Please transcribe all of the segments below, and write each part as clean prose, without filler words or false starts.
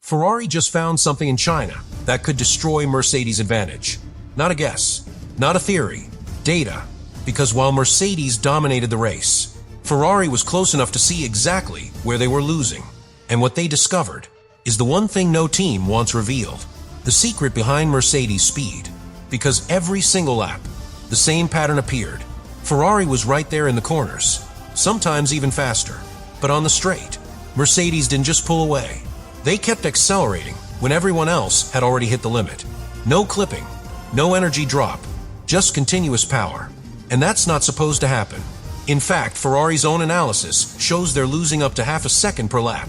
Ferrari just found something in China that could destroy Mercedes' advantage. Not a guess, not a theory, data. Because while Mercedes dominated the race, Ferrari was close enough to see exactly where they were losing. And what they discovered is the one thing no team wants revealed. The secret behind Mercedes' speed. Because every single lap, the same pattern appeared. Ferrari was right there in the corners, sometimes even faster. But on the straight, Mercedes didn't just pull away. They kept accelerating when everyone else had already hit the limit. No clipping, no energy drop, just continuous power. And that's not supposed to happen. In fact, Ferrari's own analysis shows they're losing up to half a second per lap.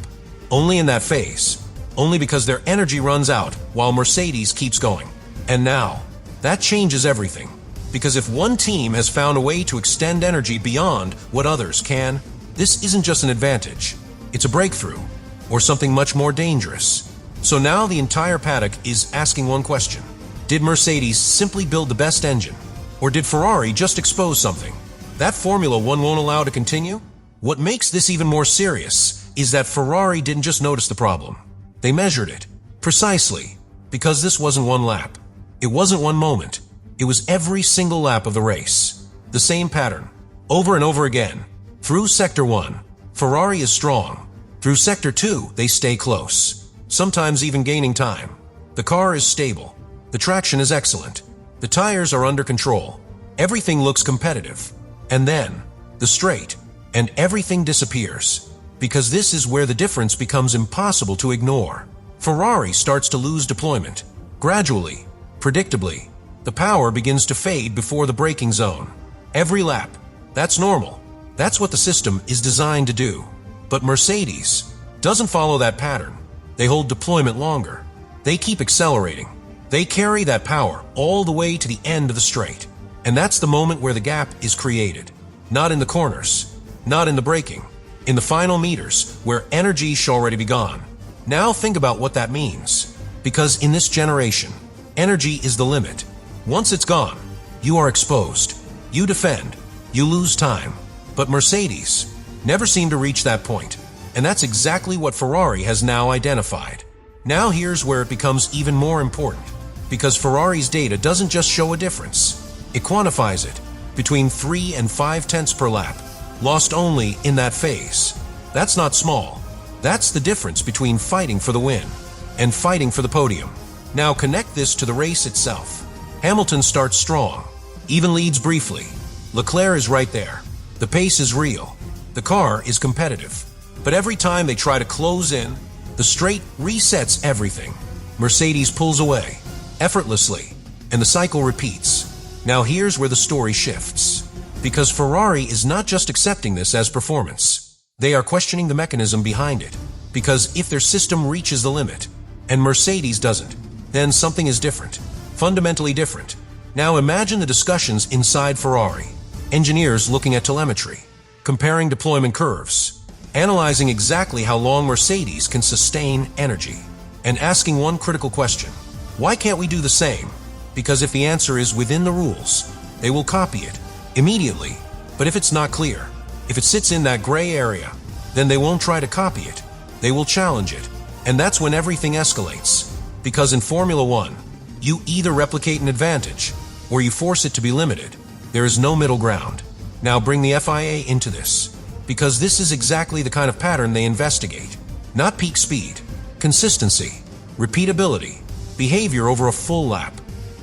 Only in that phase. Only because their energy runs out while Mercedes keeps going. And now, that changes everything. Because if one team has found a way to extend energy beyond what others can, this isn't just an advantage. It's a breakthrough, or something much more dangerous. So now the entire paddock is asking one question. Did Mercedes simply build the best engine? Or did Ferrari just expose something that Formula One won't allow to continue? What makes this even more serious is that Ferrari didn't just notice the problem. They measured it, precisely, because this wasn't one lap. It wasn't one moment. It was every single lap of the race. The same pattern, over and over again. Through Sector 1, Ferrari is strong. Through Sector 2, they stay close, sometimes even gaining time. The car is stable. The traction is excellent. The tires are under control. Everything looks competitive. And then, the straight, and everything disappears. Because this is where the difference becomes impossible to ignore. Ferrari starts to lose deployment. Gradually, predictably, the power begins to fade before the braking zone. Every lap. That's normal. That's what the system is designed to do. But Mercedes doesn't follow that pattern. They hold deployment longer. They keep accelerating. They carry that power all the way to the end of the straight. And that's the moment where the gap is created. Not in the corners, not in the braking, in the final meters where energy shall already be gone. Now think about what that means. Because in this generation, energy is the limit. Once it's gone, you are exposed. You defend. You lose time. But Mercedes never seemed to reach that point. And that's exactly what Ferrari has now identified. Now here's where it becomes even more important. Because Ferrari's data doesn't just show a difference. It quantifies it between 3 and 5 tenths per lap, lost only in that phase. That's not small. That's the difference between fighting for the win and fighting for the podium. Now connect this to the race itself. Hamilton starts strong, even leads briefly. Leclerc is right there. The pace is real. The car is competitive. But every time they try to close in, the straight resets everything. Mercedes pulls away, effortlessly, and the cycle repeats. Now here's where the story shifts. Because Ferrari is not just accepting this as performance. They are questioning the mechanism behind it. Because if their system reaches the limit, and Mercedes doesn't, then something is different. Fundamentally different. Now imagine the discussions inside Ferrari. Engineers looking at telemetry, comparing deployment curves, analyzing exactly how long Mercedes can sustain energy, and asking one critical question. Why can't we do the same? Because if the answer is within the rules, they will copy it immediately. But if it's not clear, if it sits in that gray area, then they won't try to copy it. They will challenge it. And that's when everything escalates. Because in Formula One, you either replicate an advantage, or you force it to be limited. There is no middle ground. Now bring the FIA into this. Because this is exactly the kind of pattern they investigate. Not peak speed, consistency, repeatability, behavior over a full lap.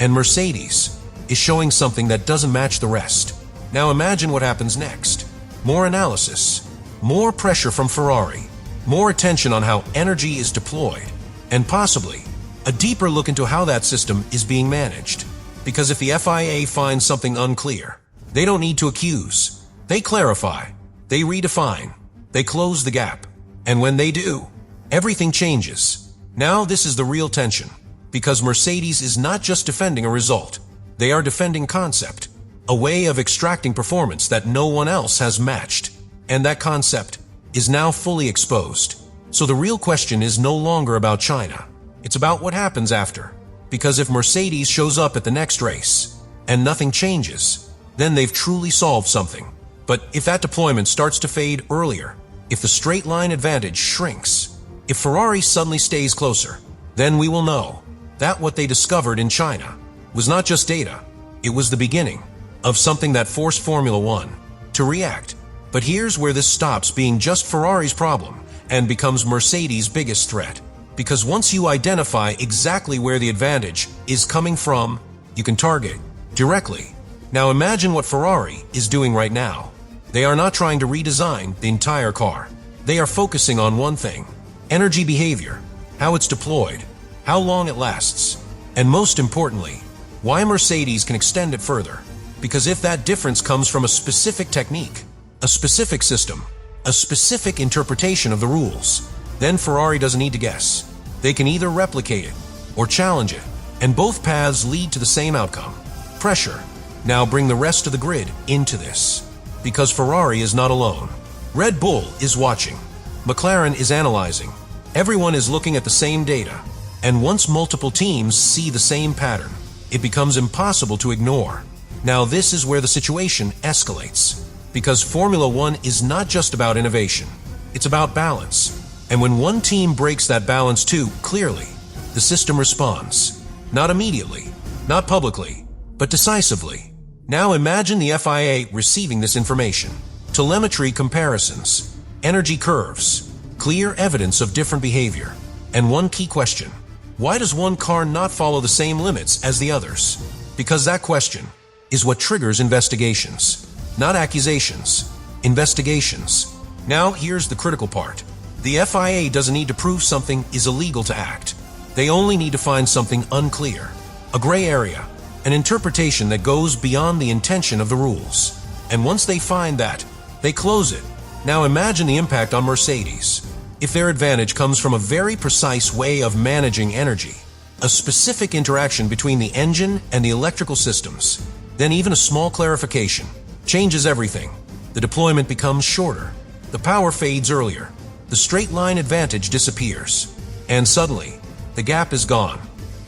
And Mercedes is showing something that doesn't match the rest. Now imagine what happens next. More analysis, more pressure from Ferrari, more attention on how energy is deployed, and possibly a deeper look into how that system is being managed. Because if the FIA finds something unclear, they don't need to accuse. They clarify, they redefine, they close the gap. And when they do, everything changes. Now this is the real tension. Because Mercedes is not just defending a result. They are defending concept. A way of extracting performance that no one else has matched. And that concept is now fully exposed. So the real question is no longer about China. It's about what happens after. Because if Mercedes shows up at the next race and nothing changes, then they've truly solved something. But if that deployment starts to fade earlier, if the straight line advantage shrinks, If Ferrari suddenly stays closer, then we will know that what they discovered in China was not just data, it was the beginning of something that forced Formula One to react. But here's where this stops being just Ferrari's problem and becomes Mercedes' biggest threat. Because once you identify exactly where the advantage is coming from, you can target directly. Now imagine what Ferrari is doing right now. They are not trying to redesign the entire car. They are focusing on one thing: energy behavior, how it's deployed, how long it lasts, and most importantly, why Mercedes can extend it further. Because if that difference comes from a specific technique, a specific system, a specific interpretation of the rules, then Ferrari doesn't need to guess. They can either replicate it or challenge it, and both paths lead to the same outcome: pressure. Now bring the rest of the grid into this. Because Ferrari is not alone. Red Bull is watching. McLaren is analyzing. Everyone is looking at the same data. And once multiple teams see the same pattern, it becomes impossible to ignore. Now this is where the situation escalates. Because Formula One is not just about innovation. It's about balance. And when one team breaks that balance too clearly, the system responds. Not immediately, not publicly, but decisively. Now imagine the FIA receiving this information. Telemetry comparisons, energy curves, clear evidence of different behavior. And one key question: why does one car not follow the same limits as the others? Because that question is what triggers investigations. Not accusations, investigations. Now here's the critical part. The FIA doesn't need to prove something is illegal to act. They only need to find something unclear, a gray area, an interpretation that goes beyond the intention of the rules. And once they find that, they close it. Now imagine the impact on Mercedes. If their advantage comes from a very precise way of managing energy, a specific interaction between the engine and the electrical systems, then even a small clarification changes everything. The deployment becomes shorter, the power fades earlier, the straight line advantage disappears, and suddenly, the gap is gone.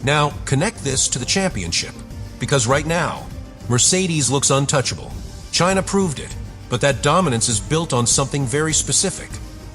Now, connect this to the championship. Because right now, Mercedes looks untouchable. China proved it, but that dominance is built on something very specific,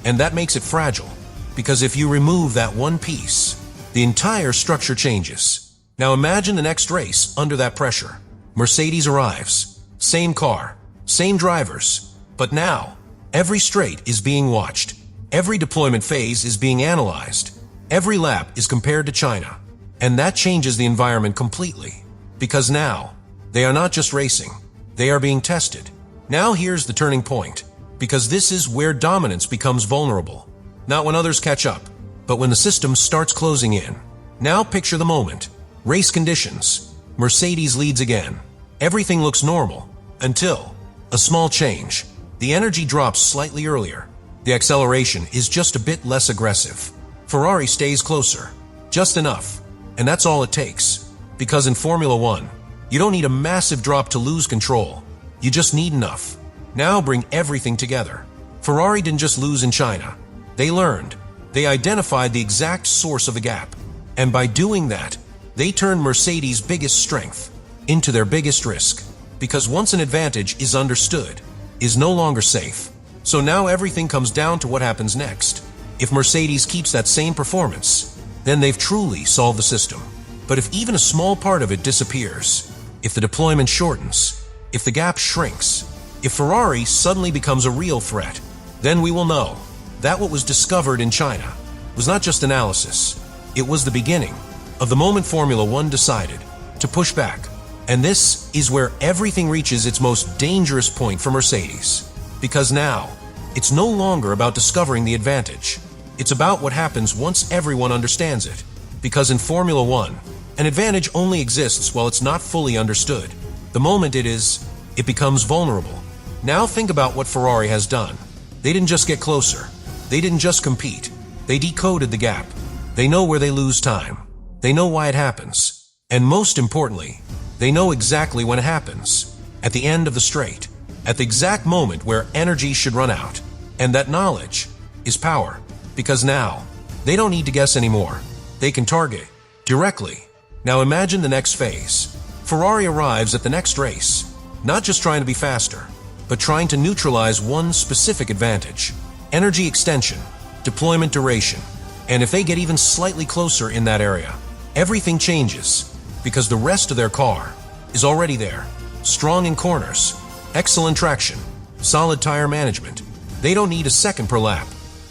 and that makes it fragile. Because if you remove that one piece, the entire structure changes. Now imagine the next race under that pressure. Mercedes arrives. Same car, same drivers, but now, every straight is being watched. Every deployment phase is being analyzed. Every lap is compared to China. And that changes the environment completely. Because now, they are not just racing, they are being tested. Now here's the turning point. Because this is where dominance becomes vulnerable. Not when others catch up, but when the system starts closing in. Now picture the moment. Race conditions. Mercedes leads again. Everything looks normal. Until a small change. The energy drops slightly earlier. The acceleration is just a bit less aggressive. Ferrari stays closer. Just enough. And that's all it takes. Because in Formula One, you don't need a massive drop to lose control. You just need enough. Now bring everything together. Ferrari didn't just lose in China. They learned. They identified the exact source of the gap. And by doing that, they turned Mercedes' biggest strength into their biggest risk. Because once an advantage is understood, is no longer safe. So now everything comes down to what happens next. If Mercedes keeps that same performance, then they've truly solved the system. But if even a small part of it disappears, if the deployment shortens, if the gap shrinks, if Ferrari suddenly becomes a real threat, then we will know that what was discovered in China was not just analysis. It was the beginning of the moment Formula One decided to push back. And this is where everything reaches its most dangerous point for Mercedes. Because now, it's no longer about discovering the advantage. It's about what happens once everyone understands it. Because in Formula One, an advantage only exists while it's not fully understood. The moment it becomes vulnerable. Now think about what Ferrari has done. They didn't just get closer. They didn't just compete. They decoded the gap. They know where they lose time. They know why it happens. And most importantly, they know exactly when it happens. At the end of the straight. At the exact moment where energy should run out. And that knowledge is power. Because now, they don't need to guess anymore. They can target directly. Now imagine the next phase. Ferrari arrives at the next race, not just trying to be faster, but trying to neutralize one specific advantage: energy extension, deployment duration. And if they get even slightly closer in that area, everything changes, because the rest of their car is already there, strong in corners, excellent traction, solid tire management. They don't need a second per lap.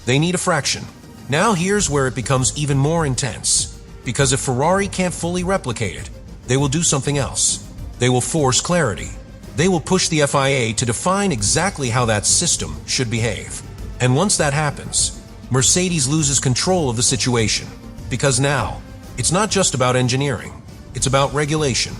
They need a fraction. Now here's where it becomes even more intense, because if Ferrari can't fully replicate it, they will do something else. They will force clarity. They will push the FIA to define exactly how that system should behave. And once that happens, Mercedes loses control of the situation, because now, it's not just about engineering, it's about regulation.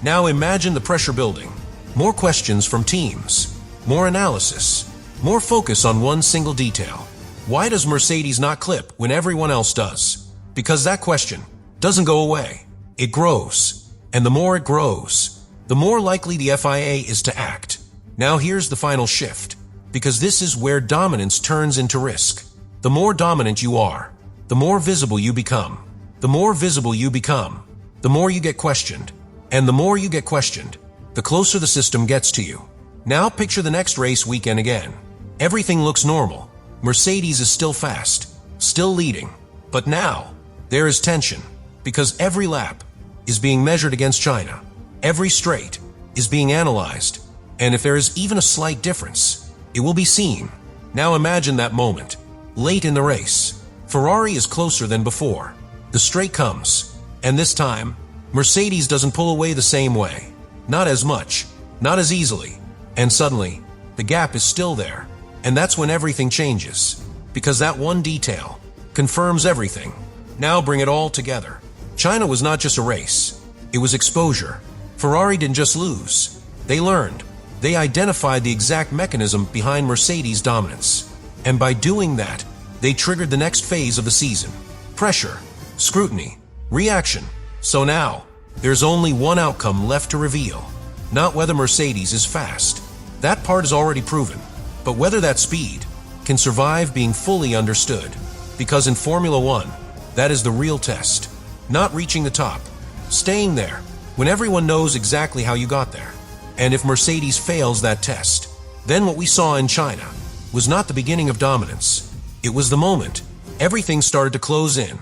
Now imagine the pressure building. More questions from teams, more analysis, more focus on one single detail. Why does Mercedes not clip when everyone else does? Because that question doesn't go away. It grows. And the more it grows, the more likely the FIA is to act. Now here's the final shift, because this is where dominance turns into risk. The more dominant you are, the more visible you become. The more visible you become, the more you get questioned. And the more you get questioned, the closer the system gets to you. Now picture the next race weekend again. Everything looks normal. Mercedes is still fast, still leading. But now, there is tension, because every lap is being measured against China. Every straight is being analyzed. And if there is even a slight difference, it will be seen. Now imagine that moment. Late in the race, Ferrari is closer than before. The straight comes, and this time, Mercedes doesn't pull away the same way. Not as much, not as easily. And suddenly, the gap is still there. And that's when everything changes, because that one detail confirms everything. Now bring it all together. China was not just a race, it was exposure. Ferrari didn't just lose, they learned. They identified the exact mechanism behind Mercedes' dominance. And by doing that, they triggered the next phase of the season. Pressure, scrutiny, reaction. So now, there's only one outcome left to reveal. Not whether Mercedes is fast. That part is already proven. But whether that speed can survive being fully understood. Because in Formula One, that is the real test. Not reaching the top, staying there, when everyone knows exactly how you got there. And if Mercedes fails that test, then what we saw in China was not the beginning of dominance. It was the moment everything started to close in.